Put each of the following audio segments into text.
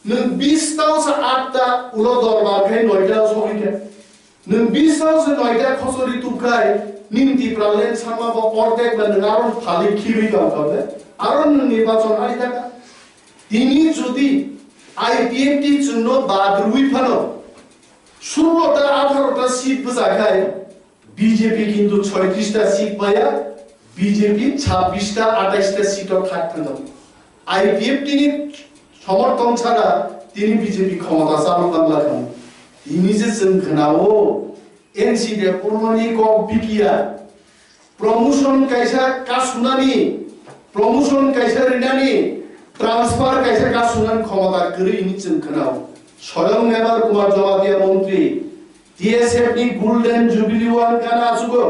नों 20,000 आठटा उलो दरबारखाय नयटा सौहैखाय नों 20,000 नयटा खसरि तुबखाय निमति प्रालेन सामाबो अर्धेक नों आरो फालि खिरि गावखाबे आरो नों निर्बाचन हारि थाका তিনি যদি আইপিএফটি জন্য বাদরুই ফানো 16টা 18টা সিট বসাখায় বিজেপি কিন্তু 36টা সিট পায়া বিজেপি 26টা 28টা সিটও থাকতো আইপিএফটি সমর্থন ছাড়া তিনি বিজেপি ক্ষমতা চালু বাংলা খান তিনি যে जोंखोनाओ एनसीडे पुरमानि क बिकिया प्रमोशन कायसा कासुनानि प्रमोशन कायसा रिनानि ट्रांसफार कायसा कासुनानि क्षमता गैयैनि जोंखोनाओ स्वयं मेबार कुमार जमातिया मंत्री टीएसएफ नि गोल्डन जुबिली वान काना आसुगो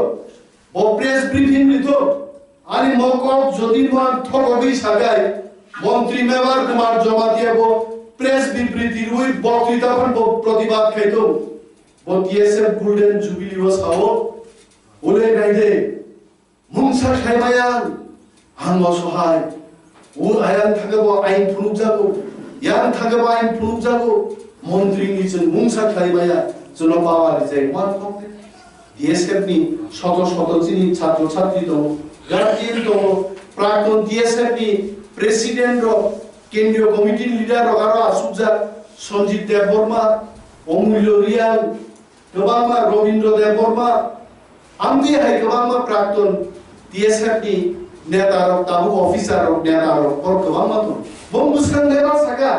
ओ प्रेस ब्रीफिंग लिथो आनि मकब जदि मान ठगबि सागाय मंत्री मेबार कुमार जमातिया बो प्रेस विबृति रुई बक्तृता पण प्रतिवाद खाइतो बो टीएसएफ गोल्डन जुबिली वास आओ ओले गाइदे मुंसा खाइमाया हांगो सहाय 오 아양 타가고 아인 푸룩자고 양 타가고 아인 푸룩자고 মন্ত্রীনি জন মুংসা খাইবায়া জন পাওয়ার যে ওয়ান করতে ডিএসএফনি শত শত চিনি ছাত্র ছাত্রী তো গার্জিয়ান তো প্রাক্তন ডিএসএফনি প্রেসিডেন্ট র কেন্দ্রীয় কমিটির লিডার আরো আসুজা সঞ্জিত দেববর্মা অমূল্য রিয়াং গোবাংমা রবীন্দ্র দেববর্মা আমদি হাই গোবাংমা প্রাক্তন ডিএসএফনি नेतारक ताबुक अफिसारक नेतारक और गोबांमा दं बंबुस्रां लेबा सागा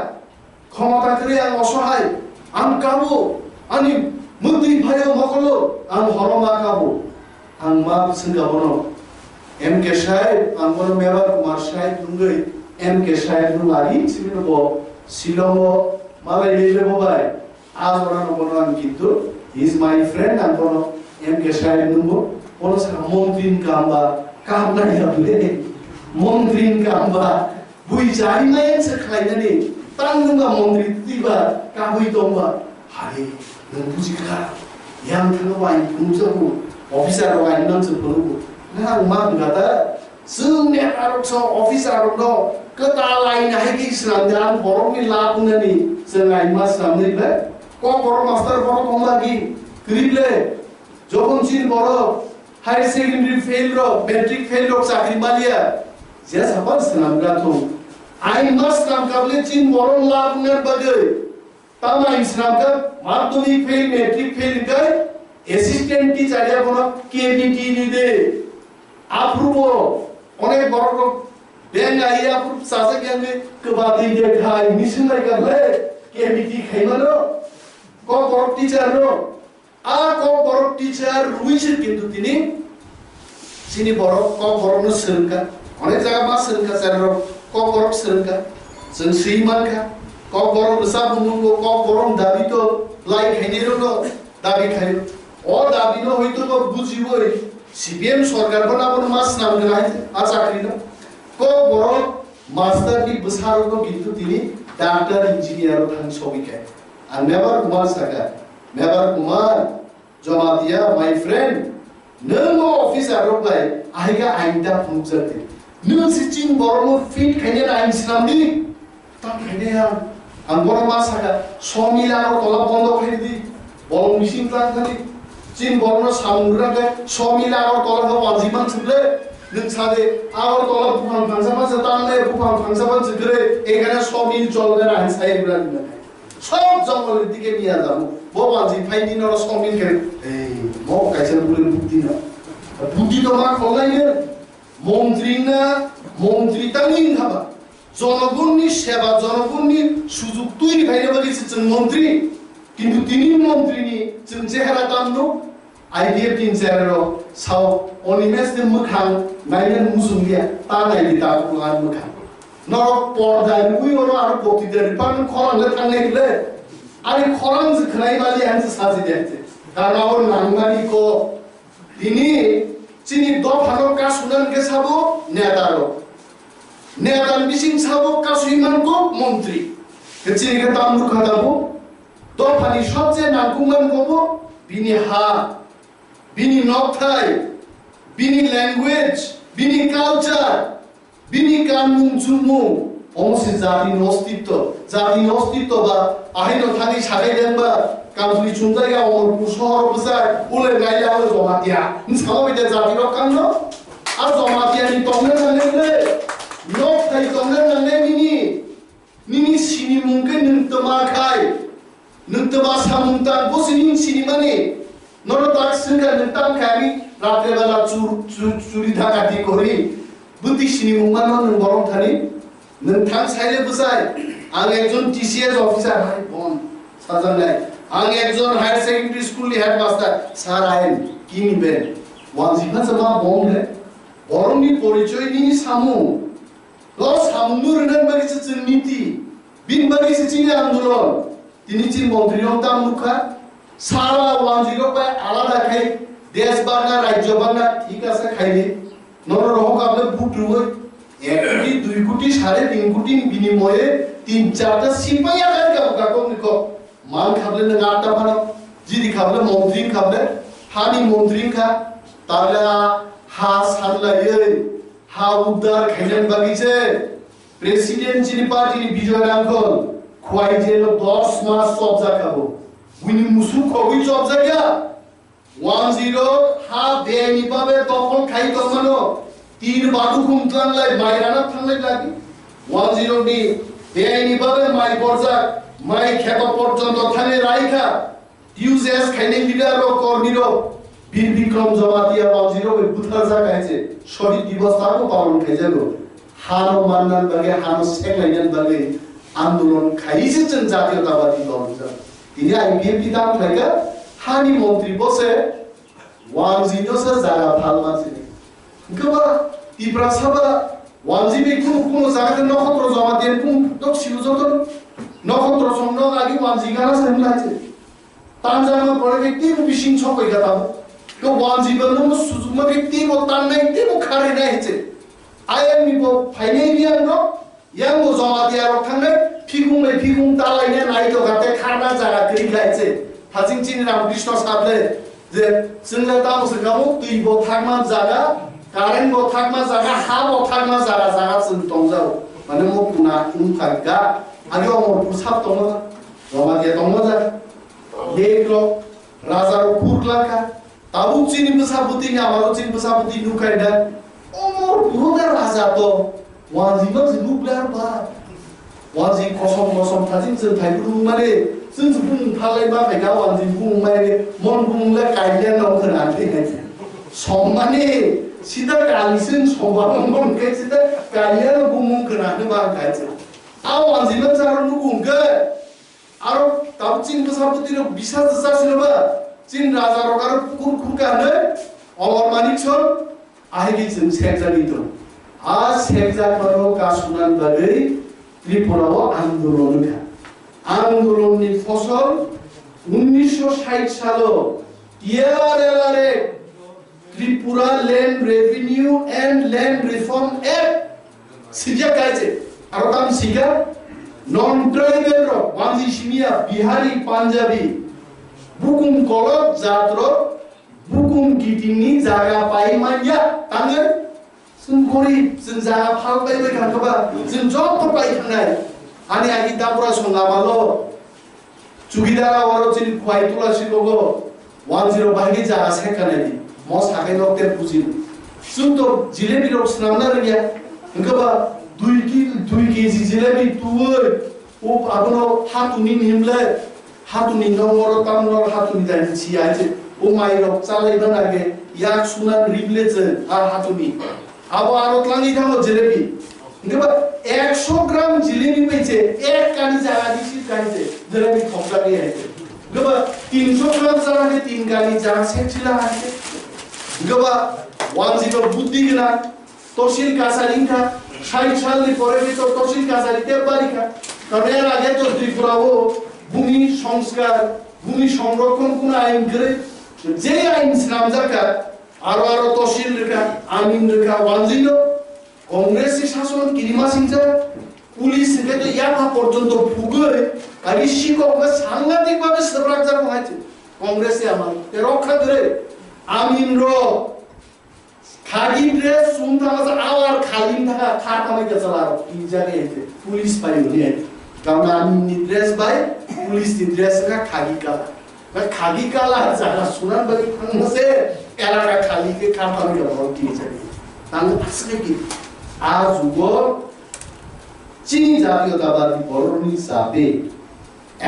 क्षमता गैयै आं असहाय आं काबु आंनि मोदै भाइयो मखलो आं हरमा काबु आं मा सोंगाबनो एमके साहेब आं बनो मेबार कुमार साहेब बुंगै एमके साहेब नुलारि सिबिनो शिलंगो मालाय लेलेबोबाय आजरानो बनो आं किन्तु हि इज माय फ्रेंड आं बनो एमके साहेब नुबो बनो सागा मंत्रीन कामबा काम नायले मंत्रीन कामबा बुइ जारिमायन से खायनानै तांगबा मंत्री तिबा काबुइ दंबा हारे नों बुजिखा यां थांबा आइ बुंजोबो अफिसार आइ ननसो फोरबो ना मा बुंगादा जों नेतारक स अफिसारक दं कता लाइन हायगि इस्लामनि आं बर'नि लाबुनानै जों आइ मा सामनैले क बर' मास्टार बर' कमलागि गरिबले जखन सिन बर' हायर सेकेंडरी फेल रो मैट्रिक फेल रो चाकरी मालिया जे साफा सनामगा तो आई मस्ट काम काबले चिन बरन लाभ नर बगै तामा इस्लामगा माध्यमिक फेल मैट्रिक फेल गय असिस्टेंट टीचर या बनो केबीटी नि दे अप्रूव अनेक बरक बेंग आइया अप्रूव सासे गंगे कबादी दे खाय निसुनाय गले केबीटी खायमानो क बरक टीचर रो आ क बरक टीचर रुइसे किन्तु तिनी सिनि बरक क बरकनो सोलोंका अनेक जायगा मा सोलोंका जारो क बरक सोलोंका जों सैमानका क बरक सा बुंगो क बरक दाबि तो लाइ खाइनेरो दाबि खायो अ दाबिनो हयतो ब बुजिबो सीपीएम सरकार बनाबो मास नाम गनाय आ चाकरि न क बरक मास्टर नि बसारो किन्तु तिनी डॉक्टर इंजीनियर थां सबिखाय आं never Kumar saga never Kumar Jamatia my friend नों अफिसार रबाय आइगा आइदा फुंजाते नों सिचिन बरनो फिट खायने आइन सिनामनि ता खायने आं बर मा सागा समिला रो तला बन्द खायदि बल मिसिन तांखानि चिन बरनो सामुरागा समिला रो तला वाजिमान छुले नों सादे आवर तला बुफां फांसाबा जतानले बुफां फांसाबा जगरे एगाना समिल चलदे आइन साइब्रान सब जंगल दिके निया जामु बोबाजी फाइनि न समिल के ए म कायसा बुले बुद्धि न बुद्धि तो मा खलायनो मंत्री तानि हाबा जनगणनि सेवा जनगणनि सुजुग तैरि खायनो बागैसो जों मंत्री किन्तु तिनि मंत्रिनि जों जेहेरा दामनो आइडिएफ टिन जेराव साव अनिमेस दे मोखां नायनो मुजुंगिया ता नायनि ता लान मोखां नरक पर्दा रुइ अरो आरो बक्तिदार पान खरांले थांनायले आरो खरां जखनाय बालि आंसो साजि देते गाराव नांगानि को दिनि चिनि दफानो का सुनान के साबो नेतारो नेतान बिसिं साबो का सुइमान को मंत्री चिनि के तामु खादाबो दफानि सबसे नांगुमान कोबो बिनि हा बिनि नक्थाय बिनि लैंग्वेज बिनि कल्चर बिनि कानुन जुमु অংশী জাতির অস্তিত্ব বা আহিন থাকি সাকাই দেনবা কামজুরি চুনজায়গা অমরপুর শহর বসায় উলে গাইলে হলো জমাতিয়া সামাবিতে জাতির কান্ন আর জমাতিয়ানি তংনে নাংলে নক থাই তংনে নাংলে নিনি সিনি মুংকে নৃত্যমা খাই নৃত্যমা সামুংতান বসিনি সিনি মানে নরতাক সিংহা নৃত্যান খাই রাতে বেলা চুরি ডাকাতি করি বুদ্ধি সিনি মুংমানো নং বরং থানি नोंथां साइले बुजाय आं एकजन टीसीएस अफिसार हाय बन साजानाय आं एकजन हायर सेकेंडरी स्कूल नि हेडमास्टार सार आइन कि निबेन वानजिफा जमा बंले बरंनि परिचय नि सामु ल सामनु रनन बागिसे जों नीति बिन बागिसे चिनि आंदोलन तिनि चिन मन्त्रि नंता मुखा सारा वानजिरो बाय आलादा खाय देश बारना राज्य बारना ठीक আছে खायनि नर रहक आपले बुटुय 1 কোটি 2 কোটি 3.5 কোটি বিনিময়ে 3-4টা সিপাহী আগার কাকম নিকো মান খাবলে না আটটা ভালো জিদি খাবলে মন্ত্রী খাবলে হানি মন্ত্রী খা তাহলে হা সাদলায়ে হা উদ্ধার খাইলেন বাগিছে প্রেসিডেন্ট চিনি পার্টি বিজয় রাঙ্গল খোয়াই জেল 10 মাস সব জায়গাবো উনি মুসু খবি সব জায়গা 10 হা বেনি পাবে তখন খাই তমানো 3 বাদু কুমতানলাই মাইরানা থানলাই লাগি 10 নি বেআইনি ভাবে মাই বর্জা মাই খেত পর্যন্ত থানে রাইখা ইউজএস খাইনে লিডার ও কর্মীর বীর বিক্রম জমাতিয়া 10 এর বুথার জায়গায়ছে শহীদ দিবস তারও পালন খাইজাগো হানো মান্নান বাগে হানো সেকলাইনান বাগে আন্দোলন খাইছে जों জাতীয়তাবাদী দল তিনি আইপিএমপি দাম লাগা হানি মন্ত্রী বসে 10 সে জায়গা ফালমাছে গবা ইব্রাসাবা ওয়ানজিবি কোন জায়গাতে নক্ষত্র জমা দেন কোন দক শিবজতন নক্ষত্র সঙ্গ লাগি ওয়ানজিগানা সামলাইছে তানজামা পরে ব্যক্তি বিশিং ছকই গাতা তো ওয়ানজিবন ন সুজুমা ব্যক্তি ও তাননাই তে খারে নাইছে আইএম নিবো ফাইনাইরিয়ান র ইয়াং জমা দিয়া র থানে ফিগুং তালাইনে নাইতো গাতে খানা জায়গা কই গাইছে হাজিং চিনি রামকৃষ্ণ সাবলে যে जोंला दामसगाव दैबो थागमा जागा कारेन्ट बो थागमा जागा हा बो थागमा जागा जों दंजाव माने मपुना उनखागा आगे अमरपुर साब दङ जमादिया दङ जा लेग्रो राजारो पुरलाका ताबु चिनि बसाबुति नि आमारो चिनि बसाबुति नुखाइदा अमरपुर राजा तो वाजिबो जिबुब्लार बा वाजि कसम थाजिं जों थाइबुरु माने जों बुं थालाय बा फायगा वाजि बुं माने मन बुंला काइले न खोनानै सम्माने सिदा कालिसिन सम्मान के सिदा काइले बुं खोनानै बा गाइছে आ वाजिबो जारो नुगुंगे आरो ताबचिन बसाबुतिरो बिसा जासिलबा चिन राजा रगार कुरकाने अमरमानिक सन आहिगि जों सेकजानि दं आ सेकजाफोराव गासुनान बागै त्रिपुराव आंदोलन आंदोलननि फसल 1960 सालाव TRLRA Tripura land revenue and land reform act सिजा कायचे आरो ताम सिगा नन ट्राइबल रो वानजि सिमिया बिहारी पांजाबी बुकुम कलक जात्रो बुकुम गिटिंनि जागा पाइमाया ताङो जों गरीब जों जागा फालबायबाय थांखोबा जों जब पाइखानाय आनि आगि दाबुरा संगामालो जुगिदारा वारो चिन खुवाइ तुलासि लोगो 10 बाहागि जागा सेकानाय म साखै लक्ते बुजिन जों तो जिलेबि रक स्नामना रगिया ओंखोबा 2 केजि जिलेबि तुवै ओ आबनो हातुनि निमले हातुनि नंगर तामनर हातुनि दाइन सियाजे ओ माइरक चालायबा नागे याक सुना रिबलेजे आ हातुनि आबो आरतलांनि थाङो जिलेबि ओंखोबा 100 ग्राम जिलेबि बेचे एक कानि जागा दिसि गाइजे जिलेबि खपलानि आइजे ओंखोबा 300 ग्राम जानानै 3 कानि जागा सेथिला आइजे ओंखोबा 10 बुद्धि गोनां तहसिल कासारिखा 60 सालनि परे तो तहसिल कासारि तेबारिखा कारण এর আগে তো ত্রিপুরাও ভূমি সংস্কার ভূমি সংরক্ষণ কোন আইন করে যে আইন নামজাকা আরো তহসিল রেখা আইন রেখা 10 কংগ্রেসি শাসন কিরিমা সিংজা পুলিশ থেকে তো ইয়াভা পর্যন্ত ফুগরে আর শিক্ষককে সাংঘাতিকভাবে সরকার হয়েছে কংগ্রেসে আমার রক্ষা করে আমিন র खागी ड्रेस सुनता मजा आवार खाली था खाता में क्या चला रहा जगह थे पुलिस पाई उन्हें कारण आमी ड्रेस बाय पुलिस ड्रेस का खागी काला जगह सुना बड़ी फंग से एला का खाली के खाता में क्या बहुत की चली तांग असली की आज वो चीनी जाती होता बारी बोलनी साबे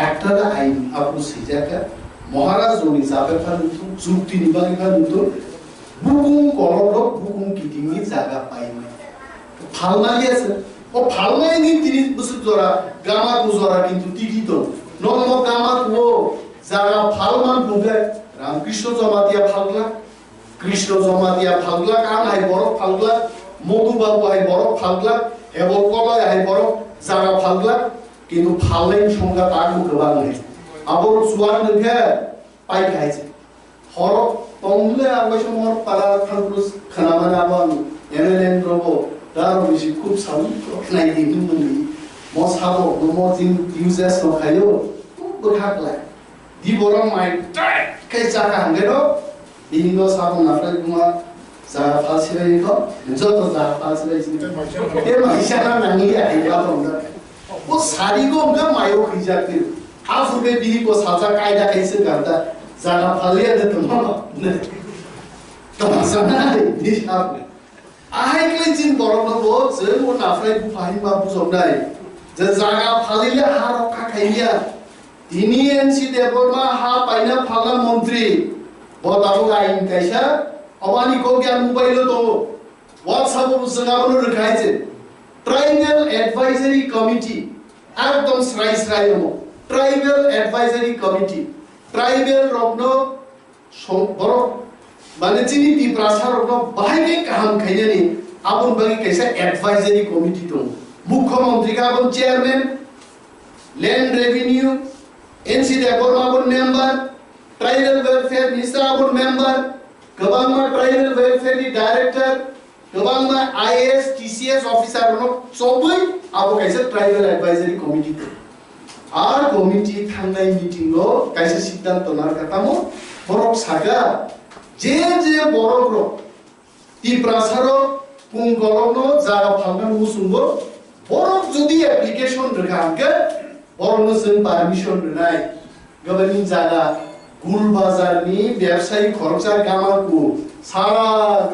एक्टर आइन आपको सीधा क्या महाराज जोनी साबे पर जुक्ति निभाने का तो बुकुं कोलोरो बुकुं किटिंगी जागा पाइने फालना लिया सर वो फालना ही नहीं तीन बस जोरा गामा को जोरा किंतु तीकी तो नॉर्मल गामा को जागा फालमान बुके रामकृष्ण जमातिया फालला कृष्ण जमातिया फालला काम है बरो फालला मोदू बाबू है बरो फालला एबो कोला है बरो जागा फालला किंतु फालनाय संगा तागु गोबां है आबो सुवान नोखे पाइ खायसे हर तंगले आवाज मोर पाला थांकुस खनामान आबान एमएलएन रोबो दारो बिसि खूब साउन्ड नाय दिनु मुनि म साबो म जिन युजेस न खायो बखाकला दि बरम माइ कै जाका हांगेरो दिनो साबो नाफ्राय बुमा जा फासिबाय को जतो जा फासिबाय सिने ए माइसाना नांगि आइबा दंदा ओ सारिगो म मायो खिजाके आफुबे बिहि को साजा कायदा कैसे करता जागा फालिया दे तो sana ni siap ahai kle jin borong no bo je mo na frai bu fahin ba bu jong dai je jaga falile ha rokha khaiya tini NC deborma ha paina phala mantri bo dabu ain kaisa awani ko gyan mobile to whatsapp bu jaga no rakhai je tribal advisory committee ekdom srai mo tribal advisory committee tribal रखनो बरो माने चिनी ती प्रासार रखनो बाहाय काम खायने आबुन बागी कैसे advisory committee दं मुख्यमंत्री का आबुन चेयरमैन लैंड रेवेन्यू एनसी देबोर आबुन मेंबर ट्राइबल वेलफेयर मिनिस्टर आबुन मेंबर गबांमा ट्राइबल वेलफेयर दी डायरेक्टर गबांमा आईएएस टीसीएस ऑफिसर रखनो सबै आबो कैसे ट्राइबल एडवाइजरी कमिटी दं आर कमिटी थांनाय मीटिंग लो कैसे सिद्धांत नार कथामो बरक सागा जे बरक रो ती प्रासारो पुंगलनो जागा फांगन मुसुंगो बरक जुदि एप्लीकेशन रखांके बरनो जों परमिशन रनाय गबरनि जागा गुल बाजारनि व्यवसायी खरचा गामाको सारा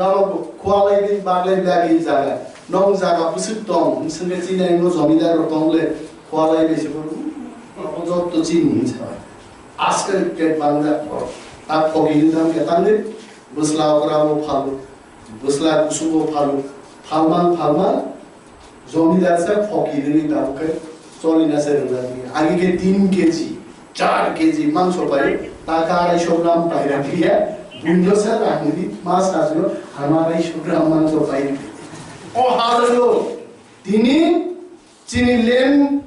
गामाको खुवालाय दै बागलाय लागि जागा नং जागा पुसुक दं संगे चिनाय नो जमिदार दंले खुवालाय बेसे तो चीन नहीं था आजकल के बांग्ला आप पगिल दाम के तांगे बसला ओकरा वो फालू बसला कुसुमो फालमान जमीदार से पगिल नहीं दाम के चोली ना से रंगी आगे के 3 केजी 4 केजी मांस पाए ताकारे शोग्राम पाइरा दिया बुंदो से राखनी मास आजो हमारे शोग्राम मांस पाए ओ हालो तिनी चिनी लेन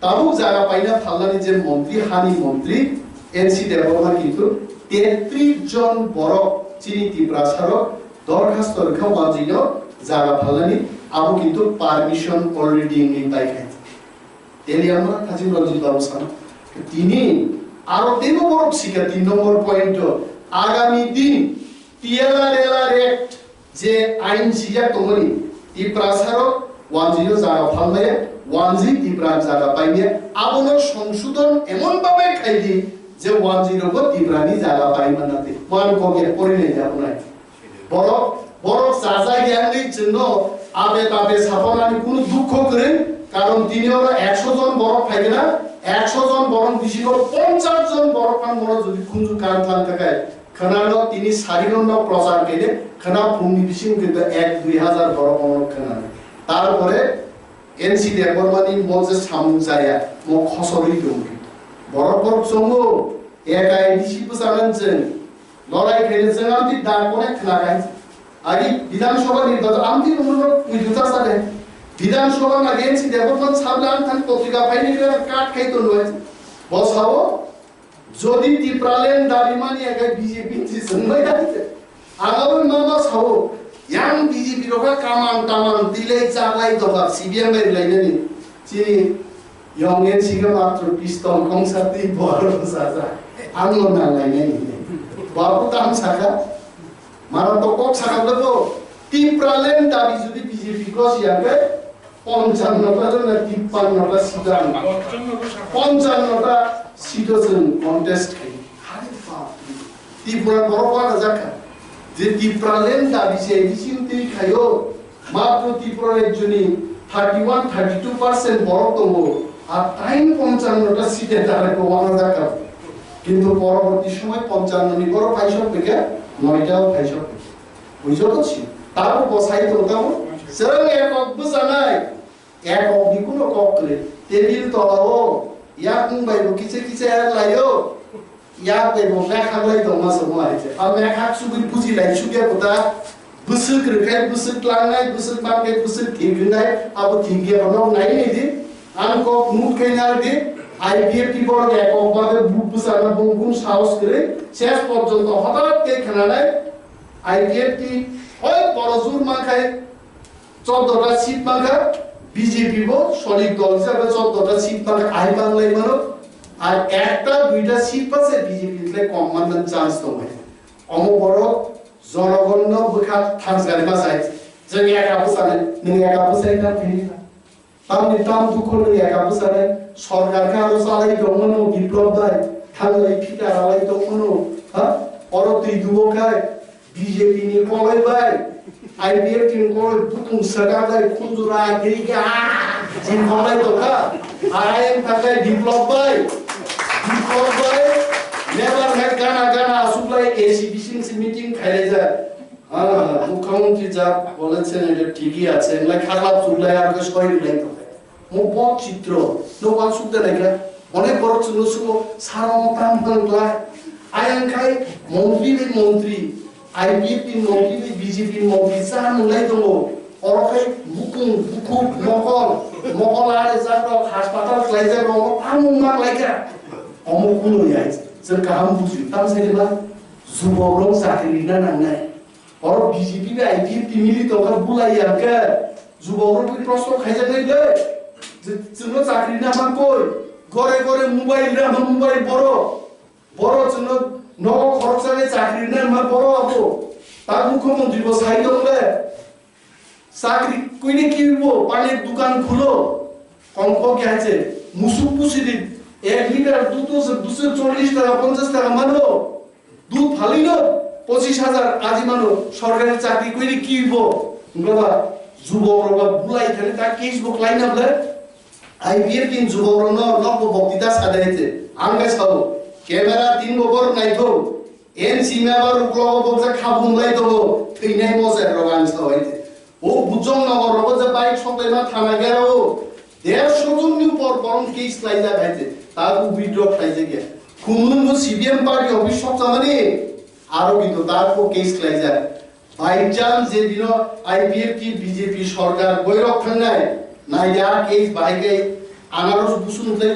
ताबुक जागा पाइना फालनानि जे मंत्री हानि मंत्री एनसी देबरमा किन्तु 33 जन बरक चिनी तिप्रासार दरखास्त रखा वाजिनो जागा फालनानि आबो किन्तु परमिशन अलरेडी नि पाइखाय तेली हमरा थाजिम रजित बाबू सान तिनी आरो तेनो बरक सिका 3 नम्बर पॉइंट आगामी दिन टीएलआर एक्ट जे आइन सिया तमनि तिप्रासार वाजिनो जागा फालनाय वानजी तिब्रान जागा पाइने आबोनो संशोधन एमन भाबे खाइदि जे 10 को तिब्रानी जागा पाइमान नाते मान को के परिने जाबनाय बरक साजा गियाननि जन्नो आबे ताबे साफानानि कुनु दुख करे कारण तिनिओरा 100 जन बरक फाइगेना 100 जन बरक बिसिनो 50 जन बरक पान मोर जदि खुंजु कान थान थाकाय खनानो तिनि सारिनो प्रचार केले खना फुंनि बिसिम किन्तु 1-2000 बरक मोर खना तारपरे एनसी देबरमानि मजे सामुजाया म खसरि दं बरक संगो एकाइडिसि पुसानन जों लड़ाई खेले जों आमति दागने खनागाय आरि विधानसभा निर्वाचन आमति नमनो उइदुता सादे विधानसभा मा एनसी देबरमान साबलान थान पत्रिका फाइनि काट खाइतो नय बसाओ जदि तिप्रालेन दाबिमानि एका बीजेपी जि जोंनाय दाइते आगाबो मामा Sao yang BJP roka kamang tilai caklai doka CBM bai lainani ci yongen siga matro pistol kong sati boro saja anglo na lainani bapu tam saka Mana tokok sakal lego tipralen dabi judi BJP ko siaga 55টা জন 53টা সিটান 55টা citizen contest খাই আরে বাপ ত্রিপুরা বড় বড় জায়গা যে ত্রিপুরালেন দাবি সে চিন্তি খাইও মাত্র ত্রিপুরার একজনই 31-32% বড় তম আর টাইম 55টা সিটে দাঁড়ায় ওয়ানা জায়গা কিন্তু পরবর্তী সময় 55 নি বড় পাইছক থেকে 9টাও পাইছক বুঝছো তো ছিল তারপর বসাই তো দাও সেরং একক বুঝানাই একক নিকুনো কক করে টেবিল তলাও ইয়াক মুম্বাইবো কিছে কিছে লাইও ইয়াক বেবো মেখালাই দং মাসो माइছে আর মেখাক সুবি বুঝি লাই সুগে কথা বুসুক রেখাই বুসুক লাংনাই বুসুক মাকে বুসুক ঠিকনাই আবো ঠিকগে হলো নাই নিদি আনকো মুখ কেনার দি আইপিএফ টি বড় একক ভাবে বুক বুসানা বঙ্গুন সাহস করে শেষ পর্যন্ত হঠাৎ কে খানায় আইপিএফ টি ওই বড়জুর মাখায় 14টা সিট মাখা বিজেপি বো শরিক দল হিসাবে 14টা সিট মাখা আই বাংলায় মানো আর একটা দুইটা সিট পাশে বিজেপি তে কম মানন চান্স তো হয় অম বড় জনগণ বখা থাকসারে মাসাই जों एका बोसाने नों एका बोसाय ना फैना तामनि ताम दुखो नों एका बोसाने सरकारखा आरो सालाय दंमोन बिप्लब दाय थांलाय फिटारालाय दंमोन हा अरो तुइ दुबोखाय बीजेपी नि कलय बाय आईपीएफ टिम कलय बुकुं सगालाय खुजुरा गेरिगा जिन कलय दखा आयन थाखाय बिप्लब बाय नेभार हेड गाना गाना सुप्लाय एसीबीसी मिटिं खायलाय जा মুখ্যমন্ত্রী যা বলেছেন এটা ঠিকই আছে এগুলা খারাপ চুলাই আর কে সই লাইতে হয় মো বহুত চিত্র নোকাল সুতে লাগা অনেক বড় চুলো সুলো সারম তাম বাংলা আয়ন খাই মন্ত্রী আইবিপি মন্ত্রী বিজেপি মন্ত্রী যা মুলাই দङ অরখাই বুকুং বুকু মকল আর যাক হাসপাতাল লাইজা রং আমুমা লাইগা অমুকুলো ইয়াই जों गाहाम बुजियो ताम साइदेबा जुबरं साख्रि ना नांनाय और बीजेपी में आईपीएफ मिली तो का बुलाई आके जुबरं की प्रश्न खाइजा नै ले जोंनो साख्रि ना मा कोइ गरे गरे मोबाइल रा मोबाइल बरो जोंनो न खरचाले साख्रि ना मा बरो आबो ता मुख्यमंत्री बो साइ दंले साख्रि कइने किबो पानी दुकान खुलो कंक गयाছে मुसुक पुसिदि 1 লিটার দুধ 240 টাকা 50 টাকা মানো দুধ ফালিনো 25000 আজি মানো সরকারি চাকরি কইরে কি হইবো বাবা যুবকরা বুলাই খালি তা কেস বুক লাইন আপলে আইপিএফ তিন যুবকরা নব বক্তৃতা সাদাইতে আঙ্গে সাবো ক্যামেরা 3 বছর নাইতো এন সিনেমার উপলগ বক্তা খাবুন লাই দবো থৈনাই মজা রগান সাবাইতে ও বুজং নগর রব যে বাইক সকাইনা থানা গেরাও 150 জনের উপর বরং কেস লাইজা গাইতে তার উইথড্র খাইছে গিয়া খুমুন সিবিএম পার্টি অফিস সব জামানি আরো কিন্তু তারপর কেস লাইজা বাইচান যে দিন আইপিএফ কি বিজেপি সরকার বৈরক্ষণ নাই নাইয়া কেস বাইকে আনারস বুসুনতে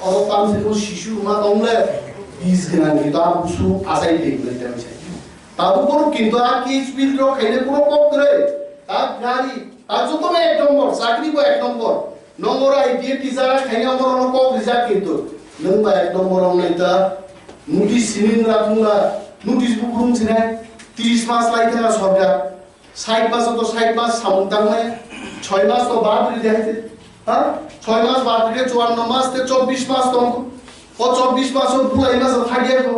অরতাম থেকে শিশু মা দমলে 20 গনা কি তার বুসু আসাই দেখলে তামছে তার উপর কিন্তু আর কেস উইথড্র খাইলে পুরো পক করে তার গাড়ি আর যত এক নম্বর চাকরি বা এক নম্বর নম্বর আইপিএফ কি যারা খাইলে আমার অনেক রিজার্ভ কিন্তু नोंबा एक नम्बर नायता नोटिस सिनिन राखुंगा नोटिस बुकुरुम सिनाय 30 मास लाइथाङा सरकार 60 मास तो 60 मास सामदांनाय 6 मास तो बाद रि देखाइते हा 6 मास बाद रि 54 मास ते 24 मास दं ओ 24 मास बुलाई मास थागियाको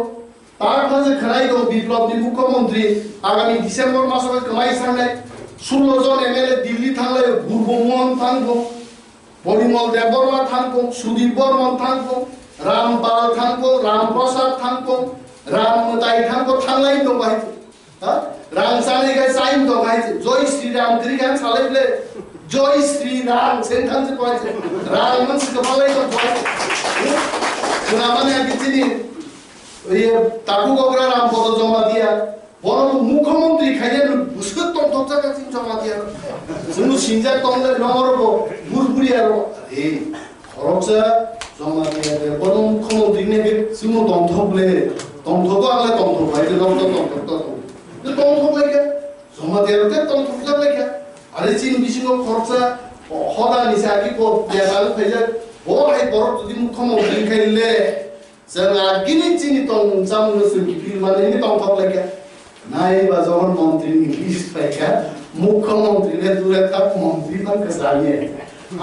तार मासे खनाय दं बिप्लबनि मुख्यमंत्री आगामी डिसेम्बर मासआव कमाइ साननाय 16 जन एमएलए दिल्ली थांलाय बुरबमन थांगो परिमल देबबर्मा थांगो सुदीप बर्मन थांगो रामपाल थांगो रामप्रसाद थांगो रामदाई थांगो थांलाय दं बाय हा रामसाले गाय साइन दं गाय जय श्री राम त्रिगान सालायले जय श्री राम सेंथान से कय राम मनस कबालाय दं बाय सुनामाने बिथिनि ये ताकु गगरा राम पद जमा दिया বড় মুখ্যমন্ত্রী খাইয়া বুসক তন্ত্রটা কাছে জমা দিয়া জন্য সিনজা তন্ত্রে নমরব বুরবুরি আর এই খরচা জমা দিয়া বড় মুখ্যমন্ত্রী নেবে সিমো তন্ত্রবলে তন্ত্রটো আলে তন্ত্র ভাইলে তন্ত্র লাগে জমা দিয়াতে তন্ত্রটা লাগে আরে চিন বিচিন খরচা হদা নিসা কি কো দেয়াল ফাইজা ও হাই বড় যদি মুখ্যমন্ত্রী খাইলে जों आगिनि चिनि तंग जामुनो सुखि फिल माने नि तंग লাগে নাই বা যখন মন্ত্রী ইংলিশ পাইকা মুখ্যমন্ত্রী নে দূরে থাক মন্ত্রী তাকে জানিয়ে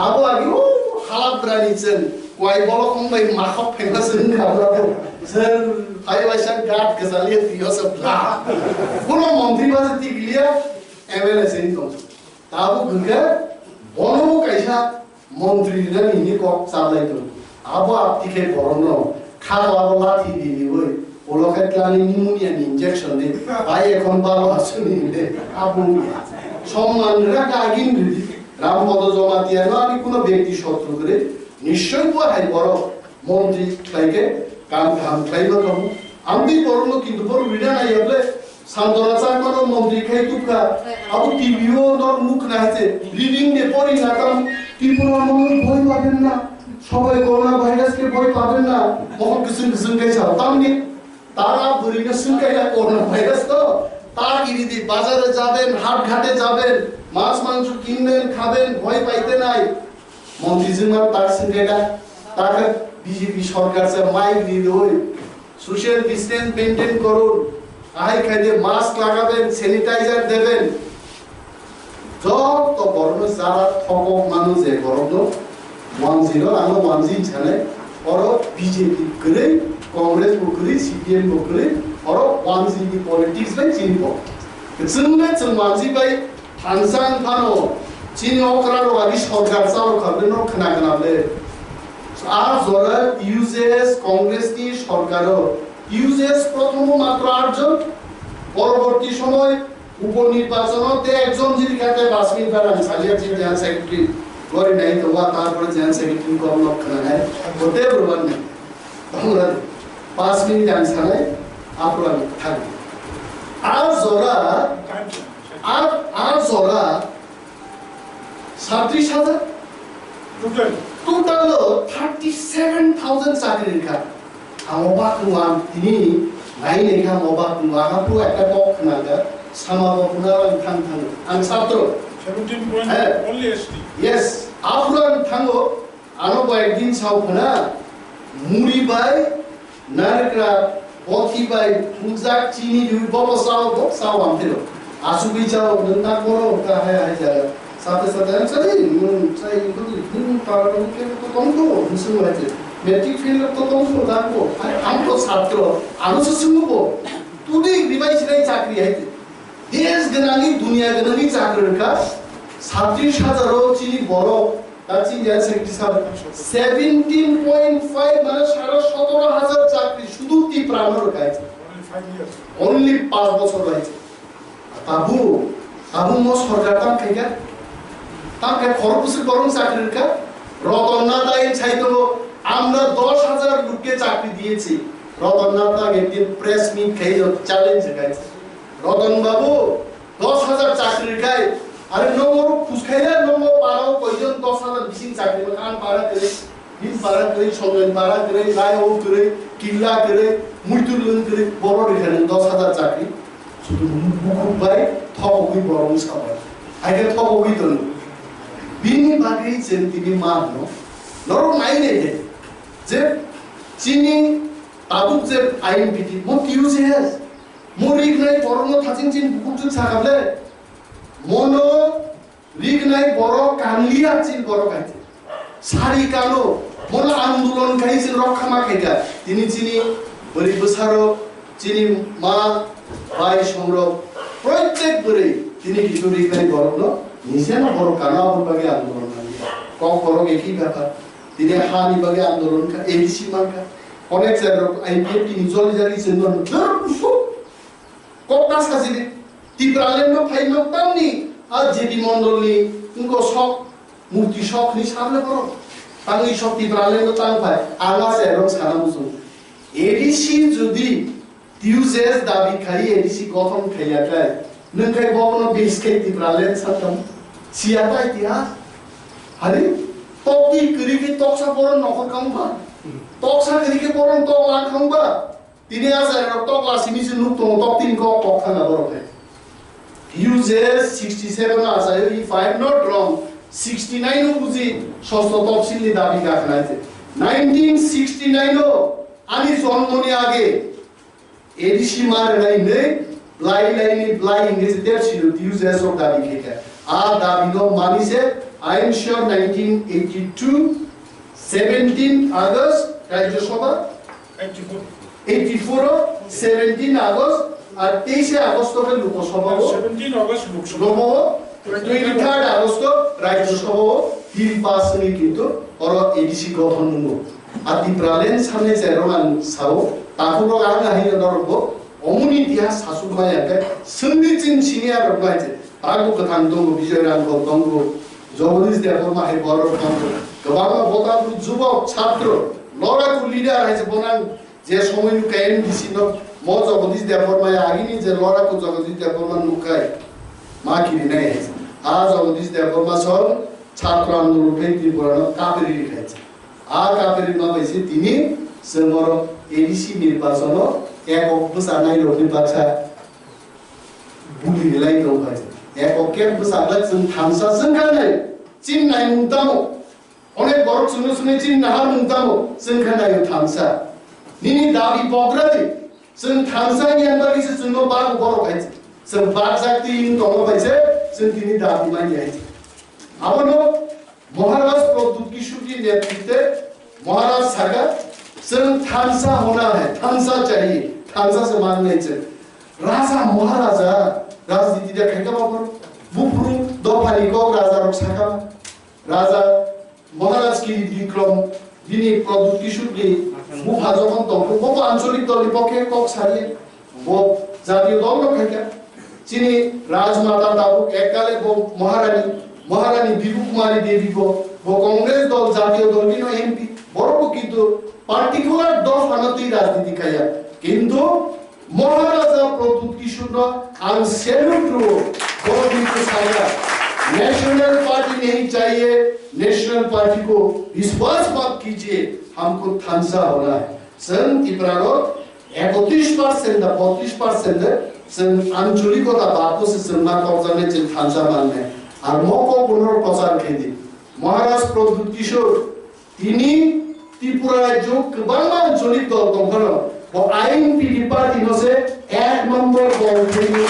আবো আগে ও হালাত রানিছেন কয় বড় কমবাই মাখপ ফেমাসেন খাবলাবো স্যার আইবাইসা গাট গজালিয়ে দিও সব লা কোন মন্ত্রী বাজে তিগলিয়া এমএলএ সেন তো তাবো গঙ্গা বনো কাইসা মন্ত্রীরা নিনি কক চালাইতো আবো আপটিকে গরম ন খাওয়া লাঠি দিবি ওই ওলোকে ক্লানি নিউমোনিয়া ইনজেকশন দে ভাই এখন ভালো আছে নিলে আবু সম্মানরা কাগিন দিদি রামপদ জমা দিয়ে আমি কোনো ব্যক্তি শত্রু করে নিশ্চয় হাই বড় মন্ত্রী খাইকে কাম কাম খাইব কম আমি বড় কিন্তু বড় বিনা নাই বলে সান্তনা চাকমানো মন্ত্রী খাই তুকা আবু টিভিও নর মুখ নাইতে রিডিং দে পড়ি না কাম ত্রিপুরা মানুষ ভয় পাবেন না সবাই করোনা ভাইরাসকে ভয় পাবেন না বহুত কিছু কিছু খাইছে তামনি তারা বুড়িকে সুনকাইলা করোনা ভাইরাস তো তার গিরিদি বাজারে যাবেন হাট ঘাটে যাবেন মাছ মাংস কিনবেন খাবেন ভয় পাইতে নাই মন্ত্রী জিমার তার সুনকাইলা তাকে বিজেপি সরকার সে মাইক দিয়ে ওই সোশ্যাল ডিসটেন্স মেইনটেইন করুন আই খাইতে মাস্ক লাগাবেন স্যানিটাইজার দেবেন যত বড় যারা ঠকক মানুষ এ গরম 10 আনো 10 ছানে और बीजेपी करे कांग्रेस को करे सीपीएम को करे और 10 की पॉलिटिक्स में चीन को जोंने जों मानसि बाय थानसान थानो चीन ओकरारो आदि सरकार सारो खबनो खोनागोनाले आ जरा यूजेस कांग्रेस की सरकारो यूजेस प्रथम मात्र 8 জন পরবর্তী সময় উপনির্বাচনতে একজন যদি কাতে 5 মিনিট বাড়ান সাজিয়া চিন্তা সেক্রেটারি গরি নাই তো ওয়া তারপরে জেন সেক্রেটারি কম লক্ষণ নাই হতে প্রমাণ নেই আমরা 5 মিনিট আনসারে আপনারা থাকবে আর জোরা 37,000 টোটাল 37,000 চাকরির কাজ আমবা কুয়াম তিনি নাই লেখা মবা কুয়াম পুরো একটা বক নাগা সামাবপুরা থান থান আন ছাত্র 17 only ST yes afran thango ano ba ekdin saupna muri bai narkra bothi bai pujak chini du bobo sao amtelo asubi chao nna koro ka hai ja sate sate chai chai du parano ke to tomko musu haje metric fail to tomko dakbo amko ছাত্র anu susubo tudi device nai chakri haite देश गनानी दुनिया गनानी चाकरी का 37,000 चीनी बड़ो ताची Jain secretary साहब 17.5 মানে 17,000 চাকরি শুধু ত্রিপুরার রয়েছে only 5 বছর রয়েছে আবু মো সরকার তাম খাইগা তাকে খরপুসে করুন চাকরির কা রতননাথ দাইন ছাইতো আমরা 10,000 লোককে চাকরি দিয়েছি রতননাথ দা একদিন প্রেস মিট খাইলো চ্যালেঞ্জ গাইছে রতন বাবু 10,000 চাকরির গায় আরে নম্বর ফুসখাইলা নম্বর পারাও কয়জন 10,000 বিশিং চাকরি কান পারা করে দিন পারা করে সঙ্গন পারা করে গায় ও করে কিল্লা করে মুইতুলন করে বড় এখানে 10,000 চাকরি শুধু মুখ ভাই থকই বড় সবাই আগে থকই তো বিনি বাকি চেন্তিনি মানো নরম নাই নেই যে চিনি তাবুক যে আইন বিধি মো কিউজেস मोरिक नाई बरनो थाचिन चिन बुकुचु छाकाबले मोनो रिक नाई बरो कानलिया चिन बरो खाइते सारी कानो मोला आन्दोलन खाइसिन रक्षामा खाइका तिनी चिनी बरि बसारो चिनी मा बाई संग्र प्रत्येक बरि तिनी किशोर रिक नाई बरनो निसे ना बरो काना बगे आन्दोलन खाइया क बरो एकी ब्यापार तिनी हानि बगे आन्दोलन का एबीसी मानका अनेक जायगा आईपीएफ की निजोल जारी चिन कोकना साजिले टिप्रालेनो फाइनो तामनी आ जेबी मंडलनि उनको शक मूर्ति शक नि सामने करो तांगि शक टिप्रालेनो तांग फाय आला सेरम साना बुझो एडीसी जदि टिउजेस दाबी खाई एडीसी गठन खाइयाखाय नोंखाय बबनो बेसखाय टिप्रालेन सातम सियाता इतिहास हारि तकि करिके तकसा बरन नखर कामबा तकसा करिके बरन तक लान खामबा তিনি আছে রক্ত ক্লাস ইমিশন নুক তো টপ 3 ক পখানা বরকে ইউজেস 67 আছে if I am not wrong 69 ও বুঝি ষষ্ঠ তফসিলি দাবি কাখনাইতে 1969 ও আনি জন্মনি আগে এডিসি মার নাই নে Blai English there she use as of Dabi Kika. Dabino Manise, I am sure 1982, 17 August, Rajashoba? 84, 17 August, আর 23 আগস্টে Lok Sabha 17 August Lok Sabha 23 August Rajya Sabha bill pass নি কিন্তু অর এডিসি গঠন নু আদি প্রালেন সামনে জেরোমান সাও তাকুর আগা হাই নরব অমুনি ইতিহাস শাসুমায়াকে সংবিচিন সিনিয়র রবাইছে আগু কথান দং বিজয়রাম দং জগদীশ দেববর্মা হে বড় দং গবাবা বতাবু যুবক ছাত্র লড়াকু লিডার আছে বনান যে সময় কায়েন দিছিল ম জগদীশ দেববর্মায় আগিনি যে লড়াকু জগদীশ দেববর্মা নুকাই মা কিনি নাই জগদীশ দেববর্মা সব ছাত্র আন্দোলন ত্রিপুরানো কাবেরি লিখাইছে কাবেরি মাবাইছে তিনি সমর এডিসি নির্বাচন এক অবসানাই রবি বাছা বুলি গলাই রবাইছে এক অকের বসালা जों थांसा जों गानै चिन नाय मुदामो अनेक बरक सुनो सुनो चिन नाहार मुदामो जों गानै थांसा निनि दाबि बग्रादि जों थांसा यानबारिसे जोंनो बाग बरक हाइছে जों बाग जाति दङबाइसे जों दिनि दाबि माइ हाइছে आबनो महाराज प्रदूत किशोर जी नेतृत्व महाराज सागा जों थांसा होना है थांसा चाहिए थांसा से मानने चाहिए राजा महाराजा राजनीति देखायगा बाबर बुफुरु दफानि को राजा रक सागा राजा महाराज की विक्रम दिनी प्रदूत किशोर जी मुफा जखन दंखो बबो आंचलिक दलनि पक्षे कक सारिए बो जातीय दल रखायगा चिनी राजमाता ताबु एककाले बो महारानी बिबु कुमारी देवी को वो कांग्रेस दल जातीय दल किनो एमपी बरको किंतु पार्टिकुलर दल फानती राजनीति खाया किंतु महाराजा प्रदूत किशोर आं सैल्यूट रो गवर्नमेंट सागा नेशनल पार्टी नहीं चाहिए नेशनल पार्टी को विश्वास मत कीजिए हमको थांसा होना है सन तिप्रानो 31% दा 32% सन आंचलिकता बातो से सन्मा कौजाने चिन थांसा मानने আর মক পুনর্প্রচার খেদি মহারাজ প্রদূত কিশোর তিনি ত্রিপুরা রাজ্য গোবাং আঞ্চলিক দল দংখন ও আইএনপি পার্টি হসে এক নম্বর দল থেকে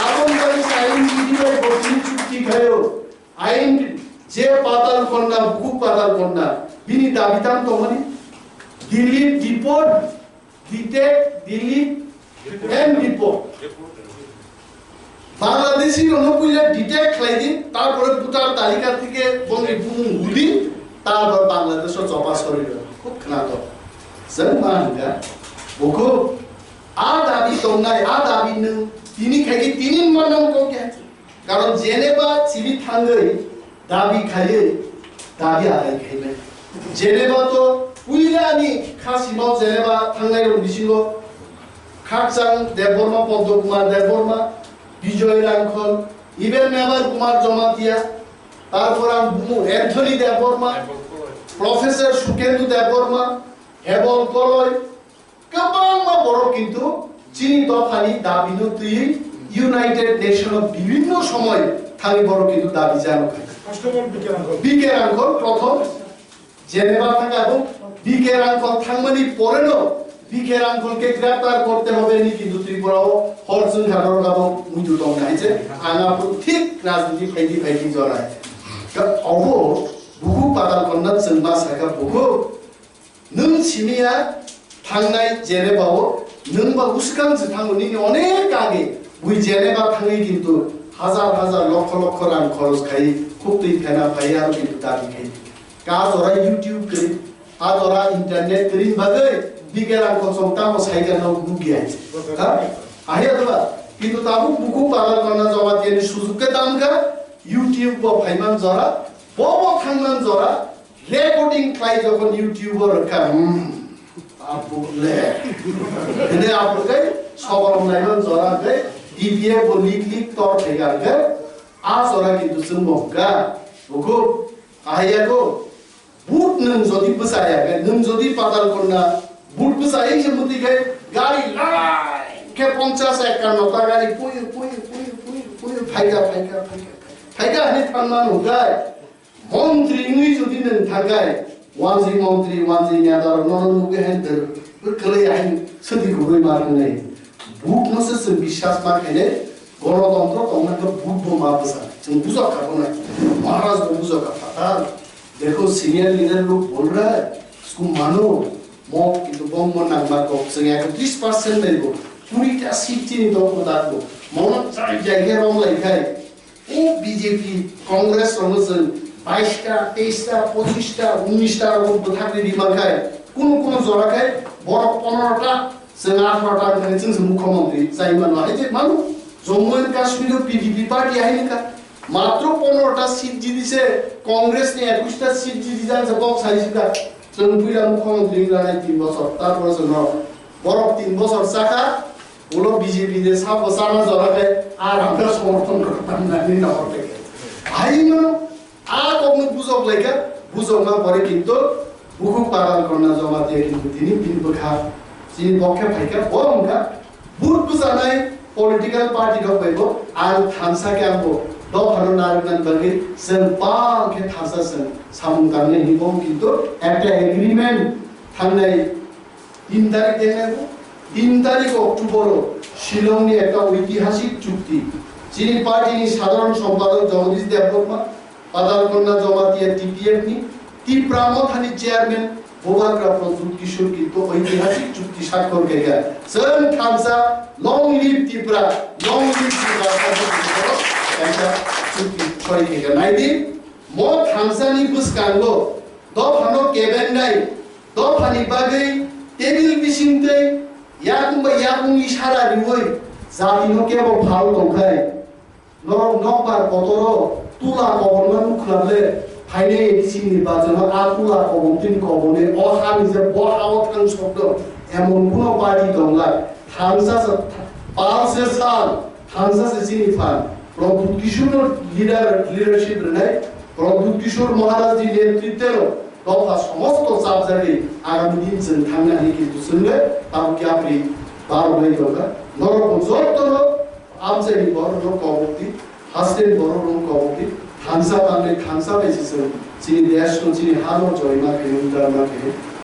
আপনকারী আইএনপি দিবাই বর্তমানে চুক্তি খায়ও আইন যে পাতাল কন্যা বুক পাতাল কন্যা বিনি দাবিতাম তমনি দিল্লি ডিপোর্ট দিতে দিল্লি এন্ড ডিপোর্ট বাংলাদেশি অনুকূলে ডিটেক্ট খাইদি তারপরে ভুটান তালিকা থেকে বঙ্গে বুম গুলি তারপর বাংলাদেশে জপা সরিল খুব খানাত जों मा होनगा बखौ दाबि दंनाय दाबि नों तिनि खायि तिनि मानम को क्या कारण जेनेबा सिबि थांगै दाबि खायै दाबि आलाय खायले जेनेबा तो पुइलानि खासिमाव जेनेबा थांनाय रं बिसिङो खाकचां देबबर्मा पद्म कुमार देबबर्मा বিজয় রাংখল ইভেন মেম্বার কুমার জমাতিয়া তারপর আম বুমু এন্থনি দেববর্মা প্রফেসর সুকেন্দু দেববর্মা হেবল কলয় গোবাং বড় কিন্তু চিনি দফানি দাবিনো তুই ইউনাইটেড নেশন বিভিন্ন সময় থাকি বড় কিন্তু দাবি জানো বিকে রাংখল প্রথম জেনেভা থাকা এবং বিকে রাংখল থাকমানি পরেনো বিকে রাংখলকে গ্রেফতার করতে হবে নি কিন্তু ত্রিপুরাও হরজুন ঘাটর গাবো মুইদু দং নাইছে আঙাপুর ঠিক রাজনীতি ফাইদি জড়ায় অবো বুহু পাতাল কন্না जोंबा सागा बुहु नों सिमिया थांनाय जेनेबाव नोंबा उस्कां जे थांनि अनेक आगे बुइ जेनेबा थाङै किन्तु हाजार लक्ष रां खरच खाइ खुबतै फेना फाइ आरो किन्तु दाबि खाइ का जरा यूट्यूब करि आ जरा इंटरनेट करि बागै बिगेरां कसंता म साइगानो गुगिया हा आया दबा किन्तु ताबु बुकु पागल करना जवा तिनि सुजुके दामगा यूट्यूब ब फाइमान जरा बबो थांमान जरा रेकर्डिंग खाइ जखन यूट्यूबर का आपुले ने आपुकै सबर नाइमान जरा गए डिबिए बो लिक तोर फेगार के आ जरा किन्तु जों मगा बुकु आयाको बुट नों जदि बसाया के नों जदि पागल करना बुट बसायै समुदिकै गाडी लाई के 50-51 ता गाडी पुइ फाइगा नि थांमान होगाय मन्त्री नुइ जदि नों थागाय वानजि मन्त्री वानजि नेदार नन नुगे हेन्दर कलै आइन सदि गुबै मारनै बुक नसेस বিশ্বাস माखायनो गणतन्त्र तंनाखौ बुक बमा बसा जों बुझाखागौ ना महाराज को बुझाखा देखो सीनियर लीडर लोग बोल रहा है इसको मानो मो किंतु बम नांगबा को जों 31% देगो पूरी ता सीटनि दको दागो मन जायगा रम लायखाय ओ बीजेपी कांग्रेस रनो जों 22टा 23टा 25टा 19टा रकम बोथाखनि दिमाखाय कुन जराखाय बर 15टा जों 18टा खाने जों मुख्यमंत्री जाय मानो आइजे मानो Jammu and Kashmir PDP party आइनका मात्र 15टा सीट जिदिसे कांग्रेस ने 21टा सीट जिदि जान्छ बक्स आइसिका जों पहिला मुख्यमंत्री जानाय 3 বছর তারপর जों বড় 3 বছর চাকা হলো বিজেপি দের সাপ বসানা জরাকে আর আমরা সমর্থন করতাম না নিনা হতে আইনো আ কখনো বুঝক লাগে বুঝক না পরে কিন্তু বুকু পালন করনা জমা দিয়ে কিন্তু তিনি বখা যিনি পক্ষে ফাইকা বরংকা বুট বুঝানাই পলিটিক্যাল পার্টি দবাইবো আর থানসাকে আমবো দফানো নারগান বাগে जों बांखे थासाजों सामुगारने हिबो किन्तु একটা এগ্রিমেন্ট थांनाय 3 तारिख देनांगौ 3 तारिख अक्टोबर शिलंनि একটা ঐতিহাসিক চুক্তি যিনি পার্টিनि সাধারণ সম্পাদক জগদীশ দেববর্মা পাতালকন্যা জমাতিয়া টিপিএফ নি ত্রিপুরামথানি চেয়ারম্যান बोबाग्रा प्रद्युत किशोर किन्तु ऐतिहासिक चुक्ति स्वाक्षर गरेका जों थामसा लङ लिभ त्रिपुरा लङ लिभ त्रिपुरा एउटा चुक्ति सरिखेका नाइदि म थामसानि बुस्कांगो दफानो केबेन्डाइ दफानि बागै टेबिल बिसिंतै याकुं इशारा रिवै जातिनो केबो फाल दंखाय नरक नकबार पतरो तुला कबरमान मुखलाबले फाइने एडिसिन निर्वाचन आपुला कबंतिन कबने अहानि जे बहाव थां शब्द एमन कुनो पार्टी दंला थांसा पालसे साल थांसा से जिनिफान प्रद्युत किशोर लिडारशिप रनाय प्रद्युत किशोर महाराज जी नेतृत्वेर दफा समस्त चाबजारि आगामी दिन जों थांनो हायो किन्तु जोंनो ताबो क्याप्रि बारबाय दंगा नरक जत्तनो आमजेनि बरनो कबंति हास्टेन बरनो कबंति थांसा बांने थांसा बायदिसो जोंनि देशखौ जोंनि हादर जयमा खेल उदारमा खेल